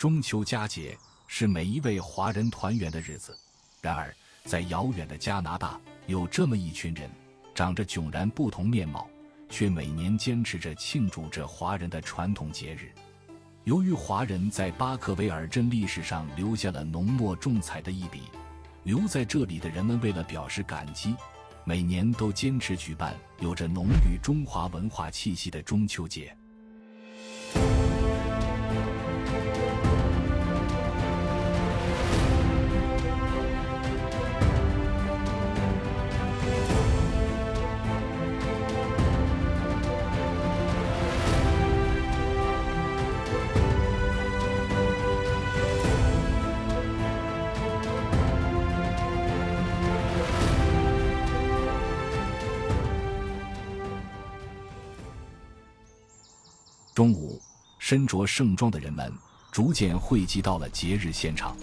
中秋佳节是每一位华人团圆的日子。然而，在遥远的加拿大，有这么一群人，长着迥然不同面貌，却每年坚持着庆祝着华人的传统节日。由于华人在巴克维尔镇历史上留下了浓墨重彩的一笔，留在这里的人们为了表示感激，每年都坚持举办有着浓郁中华文化气息的中秋节。中午，身着盛装的人们逐渐汇集到了节日现场。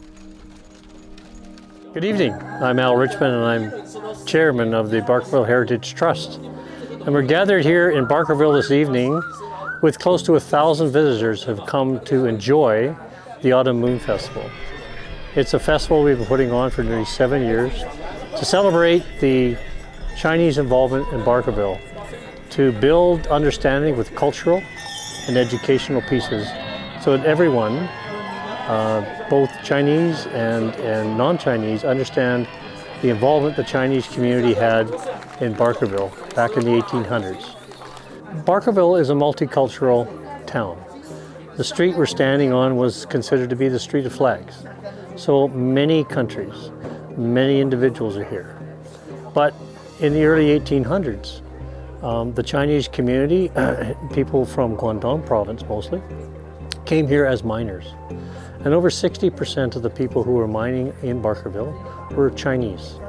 Good evening. I'm Al Richmond, and I'm chairman of the Barkerville Heritage Trust. And we're gathered here in Barkerville this evening with close to 1,000 visitors who have come to enjoy the Autumn Moon Festival. It's a festival we've been putting on for nearly 7 years to celebrate the Chinese involvement in Barkerville, to build understanding with cultural and educational pieces so that everyone, both Chinese and non-Chinese, understand the involvement the Chinese community had in Barkerville back in the 1800s. Barkerville is a multicultural town. The street we're standing on was considered to be the Street of Flags. So many countries, many individuals are here. But in the early 1800s, the Chinese community, people from Guangdong province mostly, came here as miners. And over 60% of the people who were mining in Barkerville were Chinese.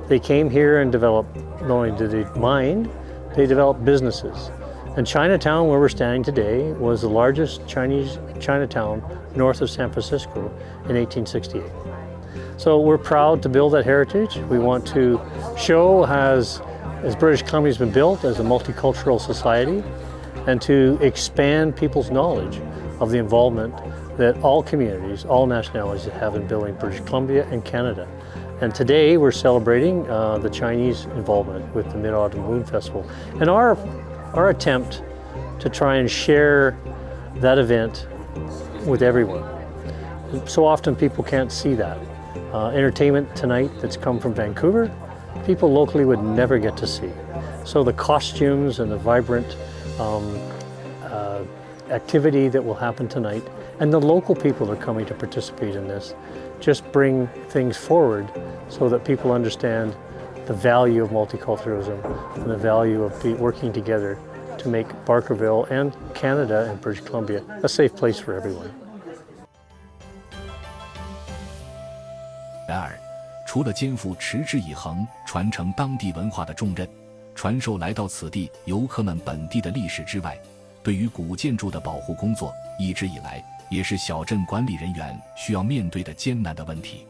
They came here and developed, not only did they mine, they developed businesses. And Chinatown, where we're standing today, was the largest Chinese Chinatown north of San Francisco in 1868. So we're proud to build that heritage. We want to show as British Columbia has been built as a multicultural society, and to expand people's knowledge of the involvement that all communities, all nationalities have in building British Columbia and Canada. And today we're celebrating the Chinese involvement with the Mid-Autumn Moon Festival. And our attempt to try and share that event with everyone. So often people can't see that. Entertainment tonight that's come from Vancouver, people locally would never get to see. So the costumes and the vibrant activity that will happen tonight, and the local people that are coming to participate in this, just bring things forward so that people understand the value of multiculturalism and the value of working together to make Barkerville and Canada and British Columbia a safe place for everyone. 然而，除了肩负持之以恒传承当地文化的重任，传授来到此地游客们本地的历史之外，对于古建筑的保护工作，一直以来也是小镇管理人员需要面对的艰难的问题。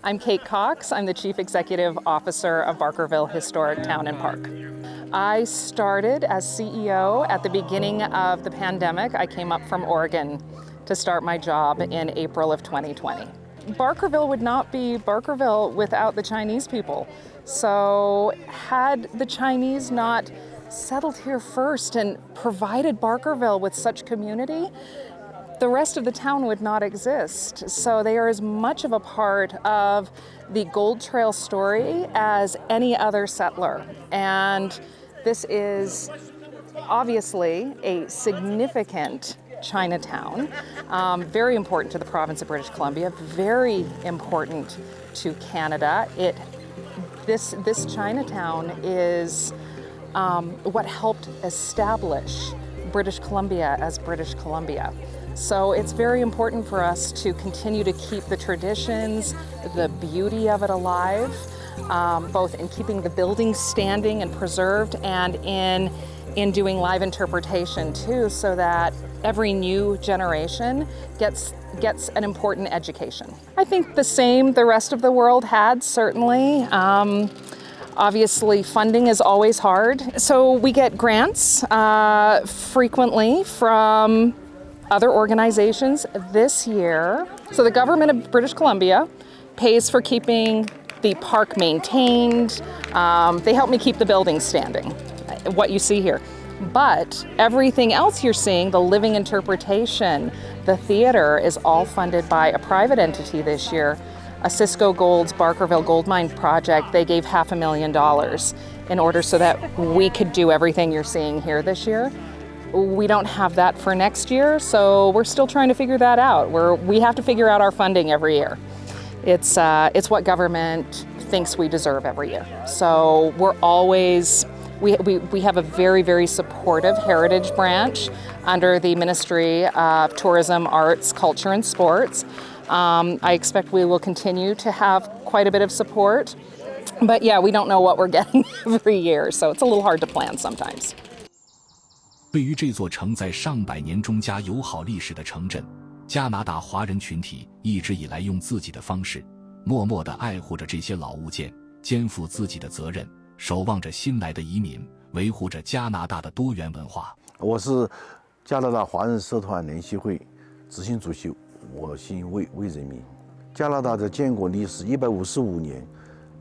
I'm Kate Cox. I'm the Chief Executive Officer of Barkerville Historic Town and Park. I started as CEO at the beginning of the pandemic. I came up from Oregon to start my job in April of 2020. Barkerville would not be Barkerville without the Chinese people. So had the Chinese not settled here first and provided Barkerville with such community, the rest of the town would not exist. So they are as much of a part of the Gold Trail story as any other settler. And this is obviously a significant Chinatown, very important to the province of British Columbia, very important to Canada. This Chinatown is what helped establish British Columbia as British Columbia. So it's very important for us to continue to keep the traditions, the beauty of it alive, both in keeping the buildings standing and preserved, and in doing live interpretation too, so that every new generation gets an important education. I think the same the rest of the world had, certainly. Obviously, funding is always hard. So we get grants frequently from other organizations this year. So the government of British Columbia pays for keeping the park maintained. They help me keep the buildings standing, what you see here. But everything else you're seeing, the living interpretation, the theater, is all funded by a private entity this year. A Cisco Gold's Barkerville Gold Mine project, they gave $500,000 in order so that we could do everything you're seeing here this year. We don't have that for next year, so we're still trying to figure that out. We have to figure out our funding every year. It's what government thinks we deserve every year. So we're always, we have a very, very supportive heritage branch under the Ministry of Tourism, Arts, Culture and Sports. I expect we will continue to have quite a bit of support. But yeah, we don't know what we're getting every year, so it's a little hard to plan sometimes. 对于这座承载上百年中加友好历史的城镇，加拿大华人群体一直以来用自己的方式，默默地爱护着这些老物件，肩负自己的责任，守望着新来的移民，维护着加拿大的多元文化。我是加拿大华人社团联席会执行主席，我姓魏，魏人民。加拿大的建国历史155年，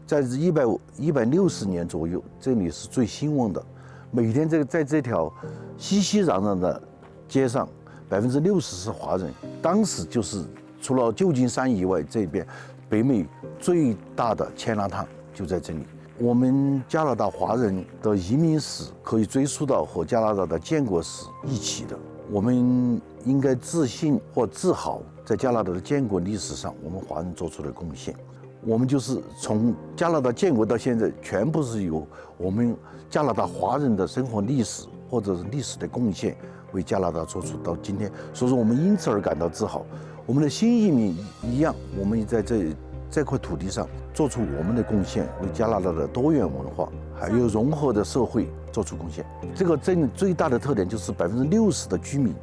在160年左右，这里是最兴旺的。每天在这条熙熙攘攘的街上，60%是华人。当时就是除了旧金山以外，这边北美最大的千拉烫就在这里。我们加拿大华人的移民史可以追溯到和加拿大的建国史一起的。我们应该自信或自豪，在加拿大的建国历史上，我们华人做出了贡献。我们就是从加拿大建国到现在，全部是由我们加拿大华人的生活历史或者是历史的贡献，为加拿大做出到今天。所以说，我们因此而感到自豪。我们的新移民一样，我们也在这块土地上做出我们的贡献，为加拿大的多元文化还有融合的社会做出贡献。这个镇最大的特点就是60%的居民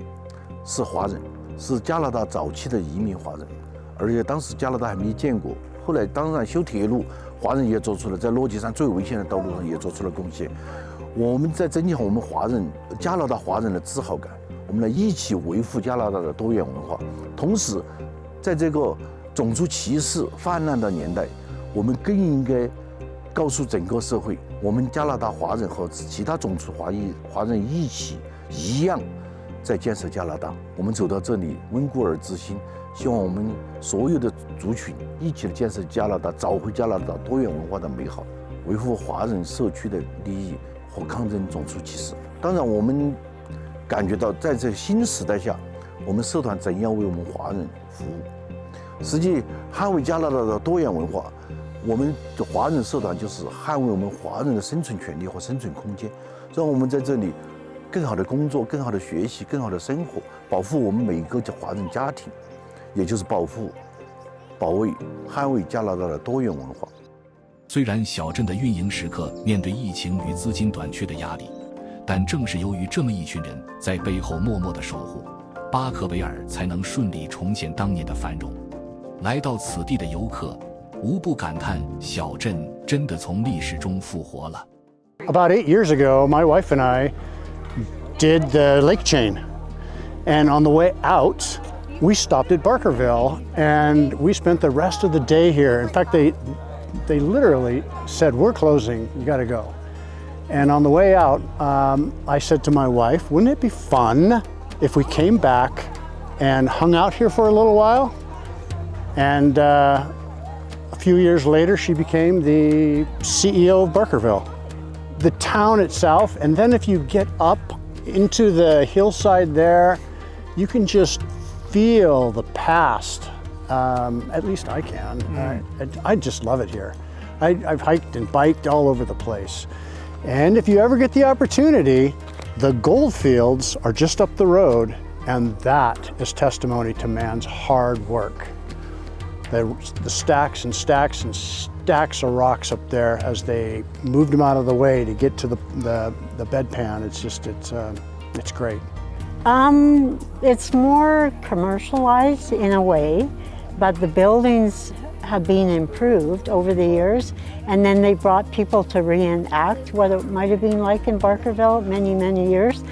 是华人，是加拿大早期的移民华人，而且当时加拿大还没建国。后来当然修铁路，华人也做出了在落基山最危险的道路上也做出了贡献。我们在增强我们加拿大华人的自豪感，我们来一起维护加拿大的多元文化。同时，在这个种族歧视泛滥的年代，我们更应该告诉整个社会，我们加拿大华人和其他种族华人一样，在建设加拿大。我们走到这里，温故而知新。希望我们所有的族群一起建设加拿大，找回加拿大多元文化的美好，维护华人社区的利益和抗争种族歧视。当然，我们感觉到在这新时代下，我们社团怎样为我们华人服务。实际捍卫加拿大的多元文化，我们的华人社团就是捍卫我们华人的生存权利和生存空间，让我们在这里更好的工作、更好的学习、更好的生活，保护我们每一个华人家庭。也就是保卫、捍卫加拿大的多元文化。虽然小镇的运营时刻面对疫情与资金短缺的压力，但正是由于这么一群人在背后默默的守护，巴克维尔才能顺利重现当年的繁荣。来到此地的游客无不感叹，小镇真的从历史中复活了。About 8 years ago, my wife and I did the lake chain, and on the way out, we stopped at Barkerville and we spent the rest of the day here. In fact, they literally said, "We're closing, you gotta go." And on the way out, I said to my wife, wouldn't it be fun if we came back and hung out here for a little while? And a few years later, she became the CEO of Barkerville. The town itself, and then if you get up into the hillside there, you can just feel the past. At least I can. I just love it here. I've hiked and biked all over the place. And if you ever get the opportunity, the gold fields are just up the road, and that is testimony to man's hard work. The stacks and stacks and stacks of rocks up there as they moved them out of the way to get to the bedpan. It's great. It's more commercialized in a way, but the buildings have been improved over the years, and then they brought people to reenact what it might have been like in Barkerville many, many years.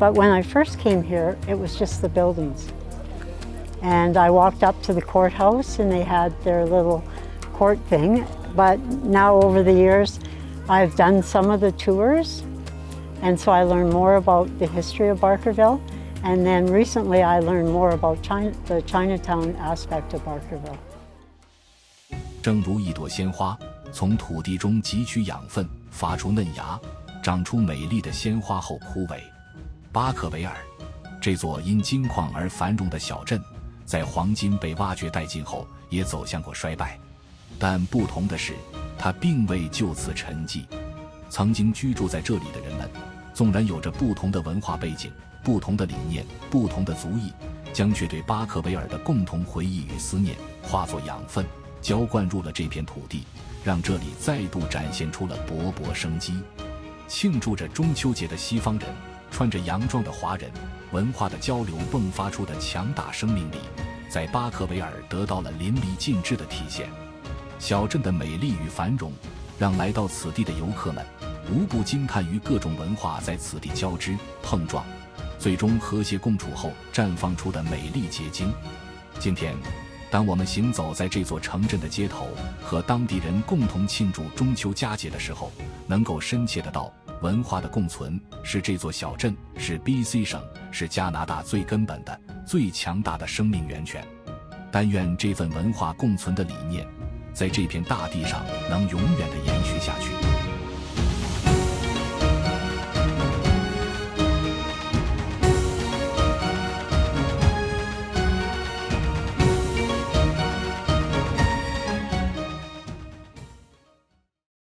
But when I first came here, it was just the buildings. And I walked up to the courthouse and they had their little court thing. But now over the years, I've done some of the tours. And so I learned more about the history of Barkerville. And then recently I learned more about the Chinatown aspect of Barkerville. 正如一朵鲜花从土地中汲取养分，发出嫩芽，长出美丽的鲜花后枯萎。巴克维尔，这座因金矿而繁荣的小镇，在黄金被挖掘殆尽后，也走向过衰败。但不同的是，它并未就此沉寂。曾经居住在这里的人们，纵然有着不同的文化背景、不同的理念、不同的族裔，将却对巴克维尔的共同回忆与思念化作养分，浇灌入了这片土地，让这里再度展现出了勃勃生机。庆祝着中秋节的西方人，穿着洋装的华人，文化的交流迸发出的强大生命力，在巴克维尔得到了淋漓尽致的体现。小镇的美丽与繁荣，让来到此地的游客们无不惊叹于各种文化在此地交织碰撞，最终和谐共处后绽放出的美丽结晶。今天当我们行走在这座城镇的街头，和当地人共同庆祝中秋佳节的时候，能够深切得到文化的共存是这座小镇，是 BC 省，是加拿大最根本的、最强大的生命源泉。但愿这份文化共存的理念，在这片大地上能永远地延续下去。